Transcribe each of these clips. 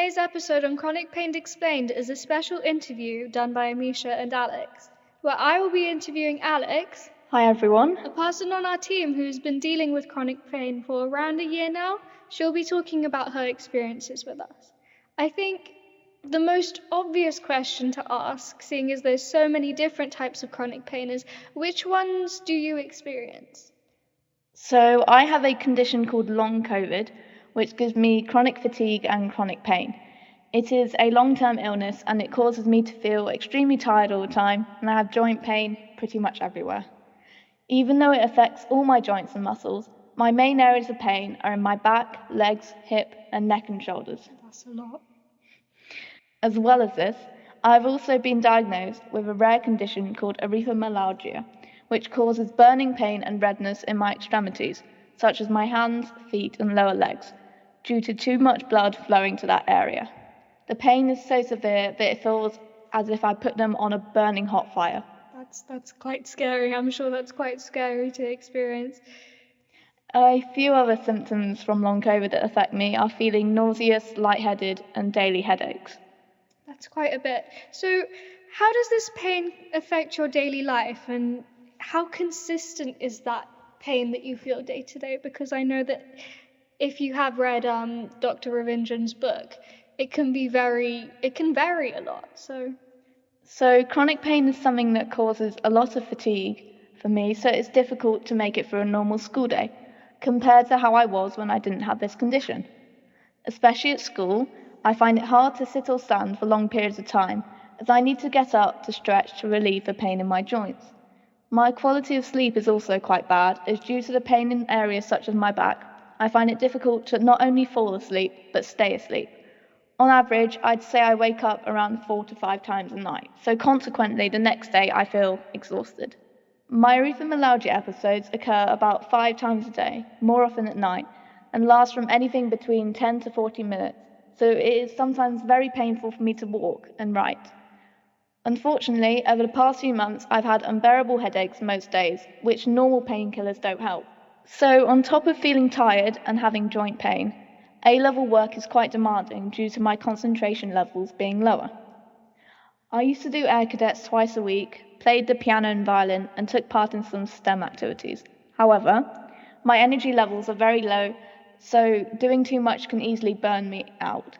Today's episode on Chronic Pain Explained is a special interview done by Amisha and Alex, where I will be interviewing Alex, Hi everyone. a person on our team who's been dealing with chronic pain for around a year now. She'll be talking about her experiences with us. I think the most obvious question to ask, seeing as there's so many different types of chronic pain, is which ones do you experience? So I have a condition called long COVID, which gives me chronic fatigue and chronic pain. It is a long-term illness and it causes me to feel extremely tired all the time, and I have joint pain pretty much everywhere. Even though it affects all my joints and muscles, my main areas of pain are in my back, legs, hip, and neck and shoulders. That's a lot. As well as this, I've also been diagnosed with a rare condition called erythromelalgia, which causes burning pain and redness in my extremities, such as my hands, feet, and lower legs, due to too much blood flowing to that area. The pain is so severe that it feels as if I put them on a burning hot fire. That's quite scary. I'm sure that's quite scary to experience. A few other symptoms from long COVID that affect me are feeling nauseous, lightheaded, and daily headaches. That's quite a bit. So, how does this pain affect your daily life, and how consistent is that pain that you feel day to day? Because I know that if you have read Dr. Ravindra's book, it can vary a lot. So chronic pain is something that causes a lot of fatigue for me, so it's difficult to make it through a normal school day, compared to how I was when I didn't have this condition. Especially at school, I find it hard to sit or stand for long periods of time, as I need to get up to stretch to relieve the pain in my joints. My quality of sleep is also quite bad, as due to the pain in areas such as my back, I find it difficult to not only fall asleep, but stay asleep. On average, I'd say I wake up around 4 to 5 times a night, so consequently the next day I feel exhausted. My erythromelalgia episodes occur about 5 times a day, more often at night, and last from anything between 10 to 40 minutes, so it is sometimes very painful for me to walk and write. Unfortunately, over the past few months, I've had unbearable headaches most days, which normal painkillers don't help. So, on top of feeling tired and having joint pain, A-level work is quite demanding due to my concentration levels being lower. I used to do air cadets twice a week, played the piano and violin, and took part in some STEM activities. However, my energy levels are very low, so doing too much can easily burn me out.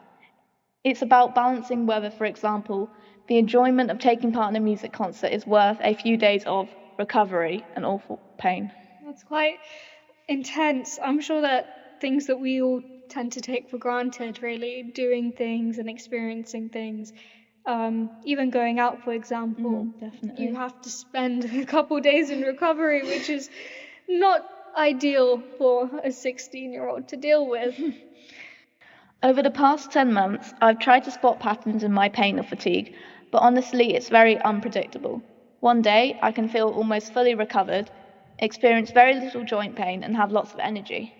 It's about balancing whether, for example, the enjoyment of taking part in a music concert is worth a few days of recovery and awful pain. That's quite intense. I'm sure that things that we all tend to take for granted, really, doing things and experiencing things, even going out, for example, Definitely. you have to spend a couple days in recovery, which is not ideal for a 16-year-old to deal with. Over the past 10 months, I've tried to spot patterns in my pain or fatigue, but honestly, it's very unpredictable. One day, I can feel almost fully recovered, experience very little joint pain, and have lots of energy.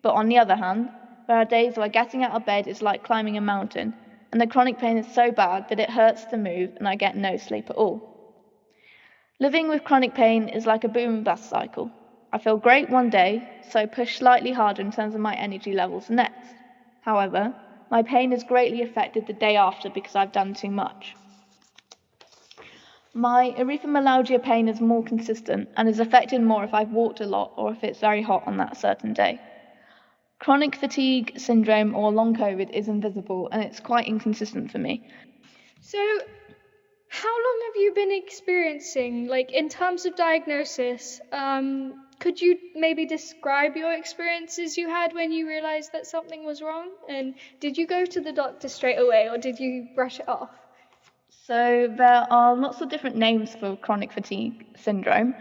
But on the other hand, there are days where getting out of bed is like climbing a mountain, and the chronic pain is so bad that it hurts to move and I get no sleep at all. Living with chronic pain is like a boom and bust cycle. I feel great one day, so push slightly harder in terms of my energy levels the next. However, my pain is greatly affected the day after because I've done too much. My erythromelalgia pain is more consistent and is affected more if I've walked a lot or if it's very hot on that certain day. Chronic fatigue syndrome or long COVID is invisible and it's quite inconsistent for me. So, how long have you been experiencing, like in terms of diagnosis, could you maybe describe your experiences you had when you realized that something was wrong? And did you go to the doctor straight away or did you brush it off? So there are lots of different names for chronic fatigue syndrome.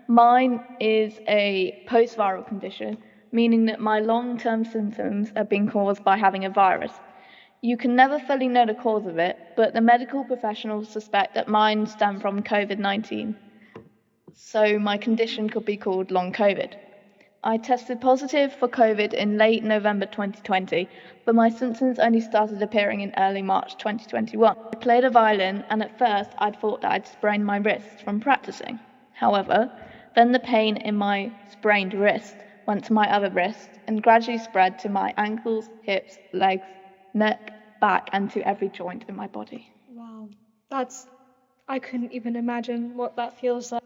Mine is a post-viral condition, meaning that my long-term symptoms are being caused by having a virus. You can never fully know the cause of it, but the medical professionals suspect that mine stem from COVID-19. So my condition could be called long COVID. I tested positive for COVID in late November 2020, but my symptoms only started appearing in early March 2021. I played a violin, and at first I'd thought that I'd sprained my wrist from practicing. However, then the pain in my sprained wrist went to my other wrist and gradually spread to my ankles, hips, legs, neck, back, and to every joint in my body. Wow. I couldn't even imagine what that feels like.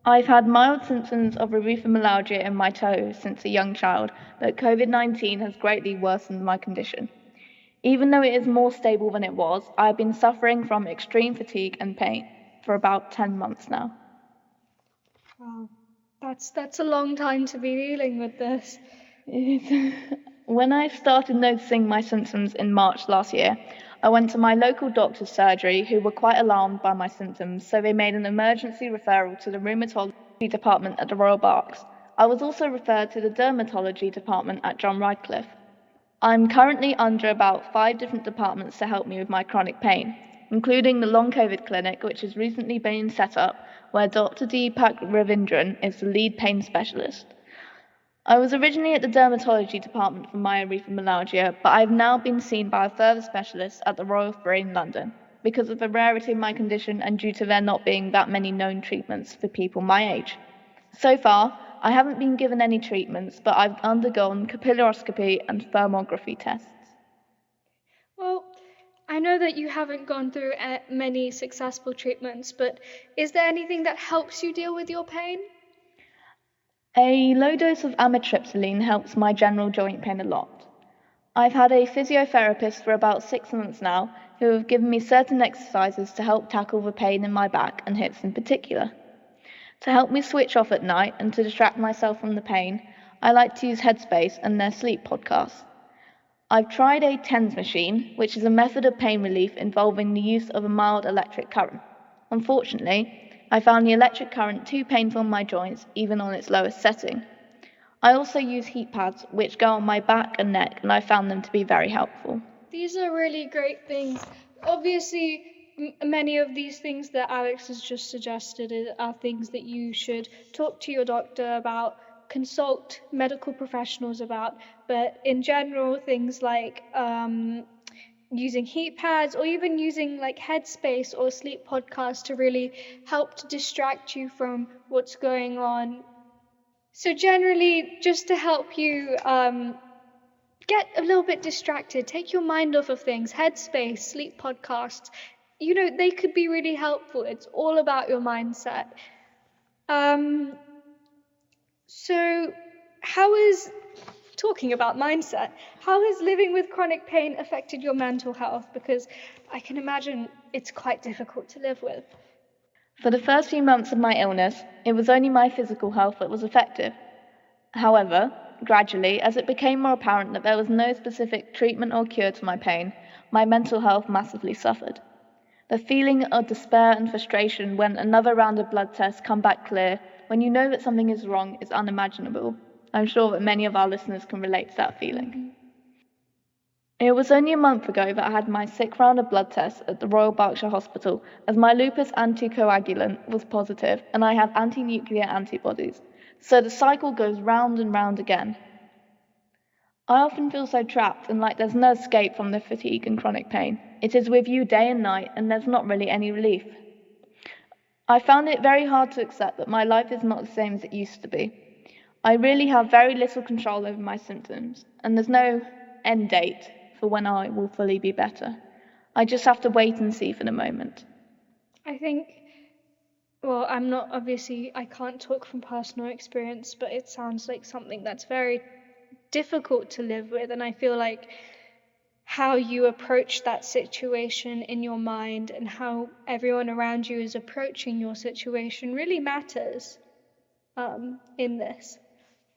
I've had mild symptoms of erythromelalgia in my toes since a young child, but COVID-19 has greatly worsened my condition. Even though it is more stable than it was, I've been suffering from extreme fatigue and pain for about 10 months now. Wow. That's a long time to be dealing with this. When I started noticing my symptoms in March last year, I went to my local doctor's surgery who were quite alarmed by my symptoms, so they made an emergency referral to the rheumatology department at the Royal Berks. I was also referred to the dermatology department at John Radcliffe. I'm currently under about 5 different departments to help me with my chronic pain, including the long COVID clinic, which has recently been set up, where Dr. Deepak Ravindran is the lead pain specialist. I was originally at the dermatology department for my erythromelalgia, but I've now been seen by a further specialist at the Royal Free in London because of the rarity of my condition and due to there not being that many known treatments for people my age. So far, I haven't been given any treatments, but I've undergone capillaroscopy and thermography tests. Well, I know that you haven't gone through many successful treatments, but is there anything that helps you deal with your pain? A low dose of amitriptyline helps my general joint pain a lot. I've had a physiotherapist for about 6 months now who have given me certain exercises to help tackle the pain in my back and hips in particular. To help me switch off at night and to distract myself from the pain, I like to use Headspace and their sleep podcasts. I've tried a TENS machine, which is a method of pain relief involving the use of a mild electric current. Unfortunately, I found the electric current too painful on my joints, even on its lowest setting. I also use heat pads, which go on my back and neck, and I found them to be very helpful. These are really great things. Obviously, many of these things that Alex has just suggested are things that you should talk to your doctor about, consult medical professionals about, but in general, things like using heat pads or even using like Headspace or sleep podcasts to really help to distract you from what's going on. So generally, just to help you get a little bit distracted, take your mind off of things, Headspace, sleep podcasts, they could be really helpful. It's all about your mindset. So talking about mindset, how has living with chronic pain affected your mental health? Because I can imagine it's quite difficult to live with. For the first few months of my illness, it was only my physical health that was affected. However, gradually, as it became more apparent that there was no specific treatment or cure to my pain, my mental health massively suffered. The feeling of despair and frustration when another round of blood tests come back clear, when you know that something is wrong, is unimaginable. I'm sure that many of our listeners can relate to that feeling. It was only a month ago that I had my 6th round of blood tests at the Royal Berkshire Hospital, as my lupus anticoagulant was positive and I have anti-nuclear antibodies. So the cycle goes round and round again. I often feel so trapped and like there's no escape from the fatigue and chronic pain. It is with you day and night, and there's not really any relief. I found it very hard to accept that my life is not the same as it used to be. I really have very little control over my symptoms, and there's no end date for when I will fully be better. I just have to wait and see for the moment. I think, well, I can't talk from personal experience, but it sounds like something that's very difficult to live with, and I feel like how you approach that situation in your mind and how everyone around you is approaching your situation really matters in this.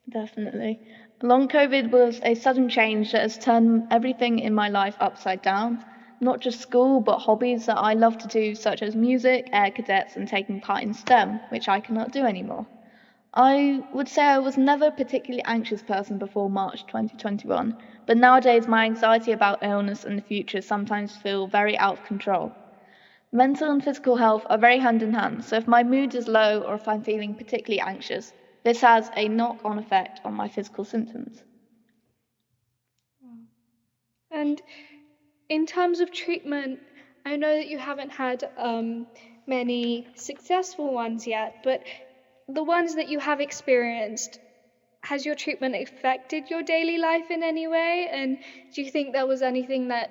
Definitely. Long COVID was a sudden change that has turned everything in my life upside down. Not just school, but hobbies that I love to do, such as music, air cadets, and taking part in STEM, which I cannot do anymore. I would say I was never a particularly anxious person before March 2021, but nowadays my anxiety about illness and the future sometimes feel very out of control. Mental and physical health are very hand in hand, so if my mood is low or if I'm feeling particularly anxious, this has a knock-on effect on my physical symptoms. And in terms of treatment, I know that you haven't had many successful ones yet, but the ones that you have experienced, has your treatment affected your daily life in any way? And do you think there was anything that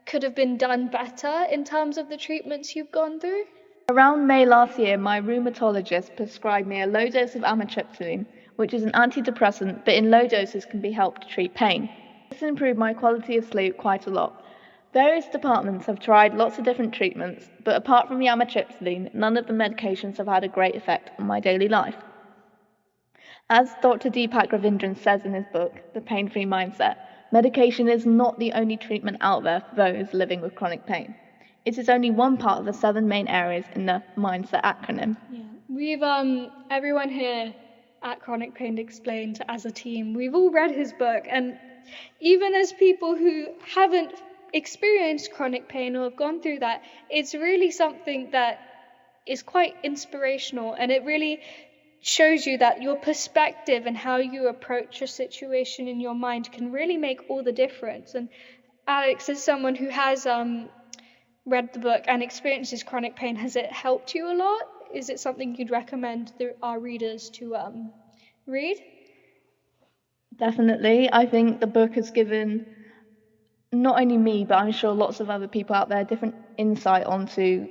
could have been done better in terms of the treatments you've gone through? Around May last year, my rheumatologist prescribed me a low dose of amitriptyline, which is an antidepressant but in low doses can be helped to treat pain. This improved my quality of sleep quite a lot. Various departments have tried lots of different treatments, but apart from the amitriptyline, none of the medications have had a great effect on my daily life. As Dr. Deepak Ravindran says in his book, The Pain-Free Mindset, medication is not the only treatment out there for those living with chronic pain. It is only one part of the 7 main areas in the mindset acronym. Yeah, we've everyone here at Chronic Pain Explained as a team, we've all read his book, and even as people who haven't experienced chronic pain or have gone through that, it's really something that is quite inspirational, and it really shows you that your perspective and how you approach a situation in your mind can really make all the difference. And Alex, as someone who has read the book and experiences chronic pain, has it helped you a lot? Is it something you'd recommend our readers to read? Definitely. I think the book has given not only me, but I'm sure lots of other people out there different insight onto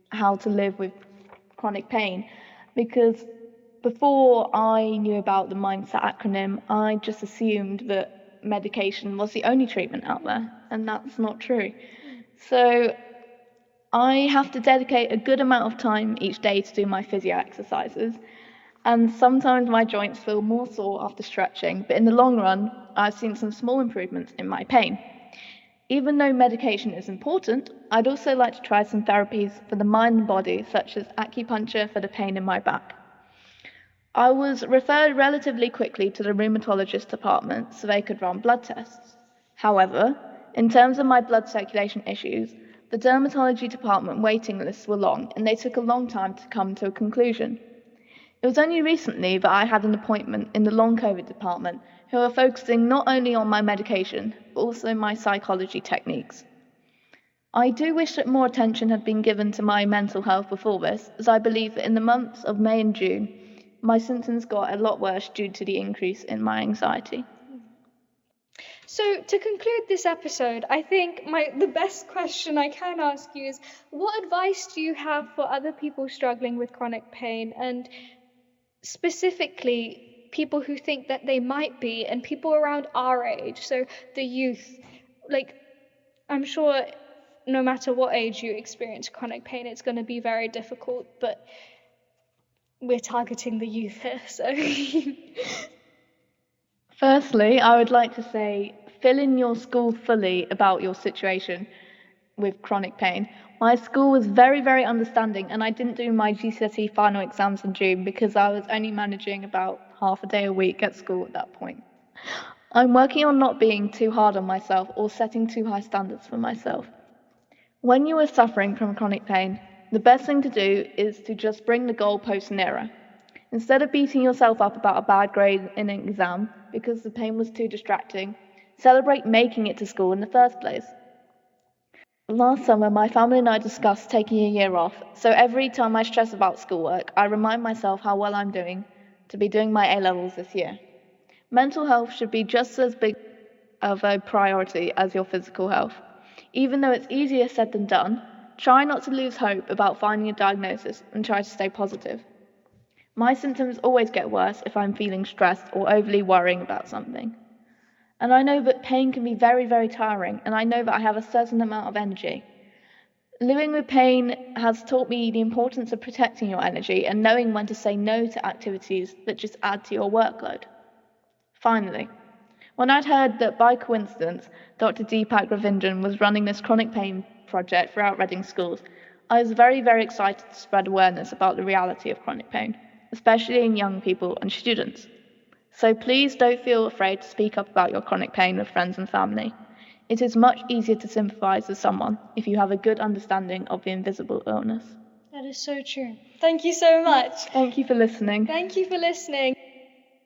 how to live with chronic pain. Because before I knew about the mindset acronym, I just assumed that medication was the only treatment out there, and that's not true. So I have to dedicate a good amount of time each day to do my physio exercises, and sometimes my joints feel more sore after stretching, but in the long run, I've seen some small improvements in my pain. Even though medication is important, I'd also like to try some therapies for the mind and body, such as acupuncture for the pain in my back. I was referred relatively quickly to the rheumatologist department so they could run blood tests. However, in terms of my blood circulation issues, the dermatology department waiting lists were long and they took a long time to come to a conclusion. It was only recently that I had an appointment in the long COVID department who are focusing not only on my medication, but also my psychology techniques. I do wish that more attention had been given to my mental health before this, as I believe that in the months of May and June, my symptoms got a lot worse due to the increase in my anxiety. So to conclude this episode, I think the best question I can ask you is, what advice do you have for other people struggling with chronic pain, and specifically people who think that they might be, and people around our age, so the youth? Like, I'm sure no matter what age you experience chronic pain, it's going to be very difficult, but we're targeting the youth here, so... Firstly, I would like to say, fill in your school fully about your situation with chronic pain. My school was very, very understanding, and I didn't do my GCSE final exams in June because I was only managing about half a day a week at school at that point. I'm working on not being too hard on myself or setting too high standards for myself. When you are suffering from chronic pain, the best thing to do is to just bring the goalposts nearer. Instead of beating yourself up about a bad grade in an exam because the pain was too distracting, celebrate making it to school in the first place. Last summer, my family and I discussed taking a year off, so every time I stress about schoolwork, I remind myself how well I'm doing to be doing my A-levels this year. Mental health should be just as big of a priority as your physical health. Even though it's easier said than done, try not to lose hope about finding a diagnosis and try to stay positive. My symptoms always get worse if I'm feeling stressed or overly worrying about something. And I know that pain can be very, very tiring, and I know that I have a certain amount of energy. Living with pain has taught me the importance of protecting your energy and knowing when to say no to activities that just add to your workload. Finally, when I'd heard that by coincidence Dr. Deepak Ravindran was running this chronic pain project throughout Reading schools, I was very, very excited to spread awareness about the reality of chronic pain, especially in young people and students. So please don't feel afraid to speak up about your chronic pain with friends and family. It is much easier to sympathise with someone if you have a good understanding of the invisible illness. That is so true. Thank you so much. Thank you for listening. Thank you for listening.